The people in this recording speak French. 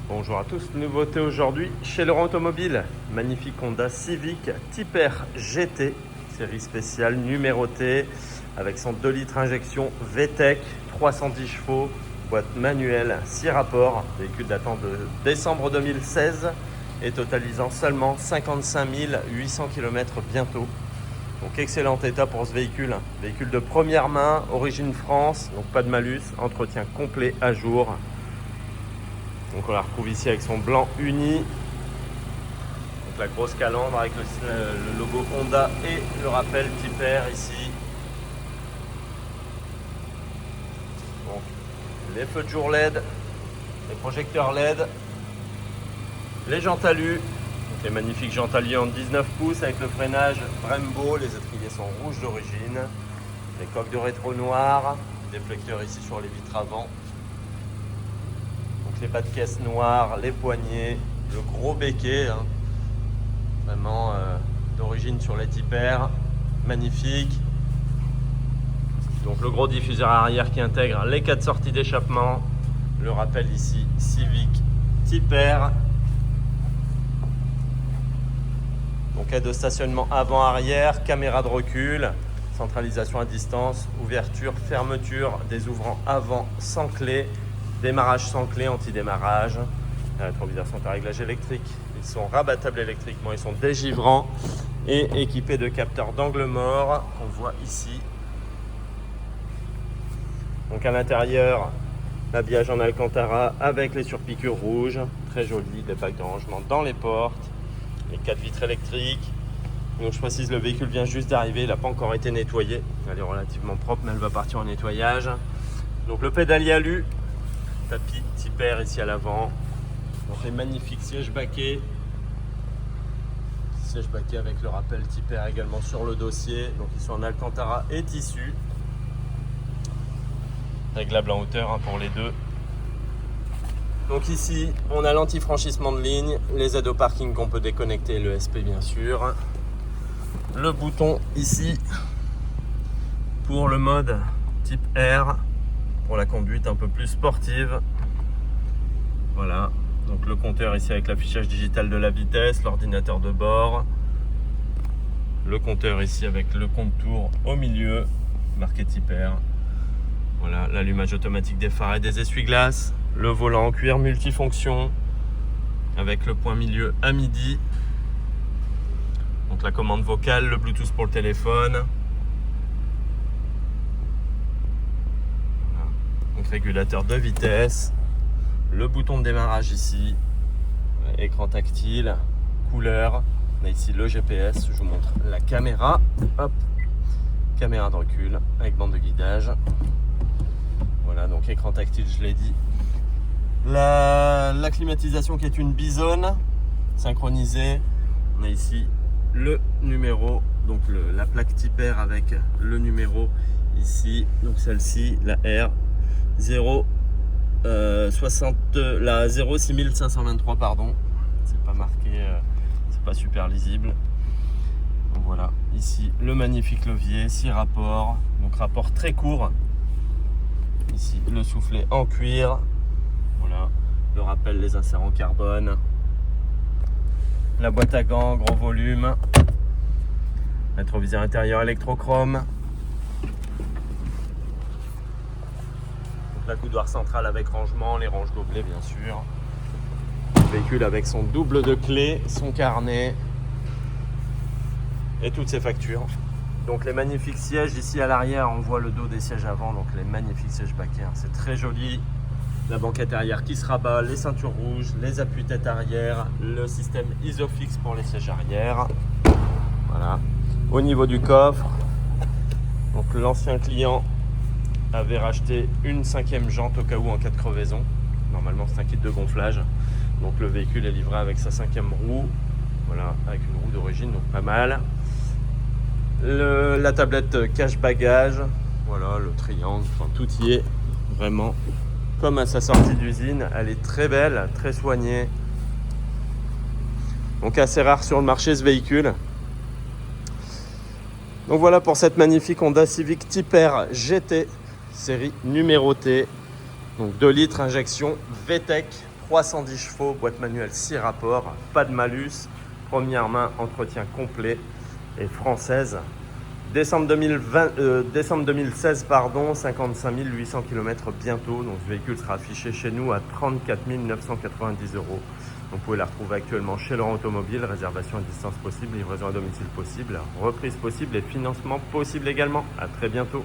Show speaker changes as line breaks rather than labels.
Bonjour à tous, nouveauté aujourd'hui chez Laurent Automobile. Magnifique Honda Civic Type R GT, série spéciale numérotée avec son 2 litres injection VTEC, 310 chevaux, boîte manuelle, 6 rapports, véhicule datant de décembre 2016 et totalisant seulement 55 800 km bientôt. Donc excellent état pour ce véhicule. Véhicule de première main, origine France, donc pas de malus, entretien complet à jour. Donc on la retrouve ici avec son blanc uni, donc la grosse calandre avec le logo Honda et le rappel Type R ici. Donc les feux de jour LED, les projecteurs LED, les jantes alu, donc les magnifiques jantes alu en 19 pouces avec le freinage Brembo, les étriers sont rouges d'origine, les coques de rétro noires, déflecteurs ici sur les vitres avant. Les bas de caisse noirs, les poignées, le gros béquet, vraiment d'origine sur les Type R, magnifique. Donc le gros diffuseur arrière qui intègre les 4 sorties d'échappement, le rappel ici Civic Type R. Donc aide au stationnement avant-arrière, caméra de recul, centralisation à distance, ouverture, fermeture des ouvrants avant sans clé. Démarrage sans clé, anti-démarrage, rétroviseur sont à réglage électrique, ils sont rabattables électriquement, ils sont dégivrants et équipés de capteurs d'angle mort qu'on voit ici. Donc à l'intérieur, l'habillage en Alcantara avec les surpiqûres rouges, très joli, des bacs de rangement dans les portes, les 4 vitres électriques. Donc je précise, le véhicule vient juste d'arriver, il n'a pas encore été nettoyé, elle est relativement propre mais elle va partir en nettoyage. Donc le pédalier alu, tapis Type R ici à l'avant, donc les magnifiques sièges baquets avec le rappel Type R également sur le dossier, donc ils sont en Alcantara et tissu, réglable en hauteur pour les deux. Donc ici on a l'anti-franchissement de ligne, les aides au parking qu'on peut déconnecter, le SP bien sûr, le bouton ici pour le mode Type R, pour la conduite un peu plus sportive. Voilà, donc le compteur ici avec l'affichage digital de la vitesse, l'ordinateur de bord, le compteur ici avec le compte-tour au milieu, marqué Type R. Voilà, l'allumage automatique des phares et des essuie-glaces, le volant en cuir multifonction avec le point milieu à midi, donc la commande vocale, le Bluetooth pour le téléphone. Régulateur de vitesse, le bouton de démarrage ici, écran tactile, couleur, on a ici le GPS, je vous montre la caméra, hop, caméra de recul avec bande de guidage, voilà, donc écran tactile, je l'ai dit, la climatisation qui est une Bison synchronisée, on a ici le numéro, donc la plaque Type R avec le numéro ici, donc celle-ci, la R 6523, pardon, c'est pas marqué, c'est pas super lisible. Donc voilà, ici le magnifique levier, 6 rapports, donc rapport très court. Ici le soufflet en cuir, voilà, le rappel, les inserts en carbone, la boîte à gants, gros volume, rétroviseur intérieur électrochrome. La coudoir centrale avec rangement, les ranges gobelets bien sûr. Le véhicule avec son double de clés, son carnet et toutes ses factures. Donc les magnifiques sièges ici à l'arrière, on voit le dos des sièges avant, donc les magnifiques sièges baquets, c'est très joli. La banquette arrière qui se rabat, les ceintures rouges, les appuis-tête arrière, le système Isofix pour les sièges arrière. Voilà. Au niveau du coffre, donc l'ancien client avait racheté une 5e jante au cas où en cas de crevaison. Normalement c'est un kit de gonflage, donc le véhicule est livré avec sa 5e roue, voilà, avec une roue d'origine, donc pas mal. La tablette cache bagage, voilà, le triangle, enfin tout y est vraiment comme à sa sortie d'usine. Elle est très belle, très soignée, donc assez rare sur le marché ce véhicule. Donc voilà pour cette magnifique Honda Civic Type R GT, série numérotée. Donc 2 litres injection VTEC, 310 chevaux, boîte manuelle 6 rapports, pas de malus, première main, entretien complet et française. Décembre 2016, pardon, 55 800 km bientôt. Donc ce véhicule sera affiché chez nous à 34 990 €. Donc vous pouvez la retrouver actuellement chez Laurent Automobile. Réservation à distance possible, livraison à domicile possible, reprise possible et financement possible également. À très bientôt.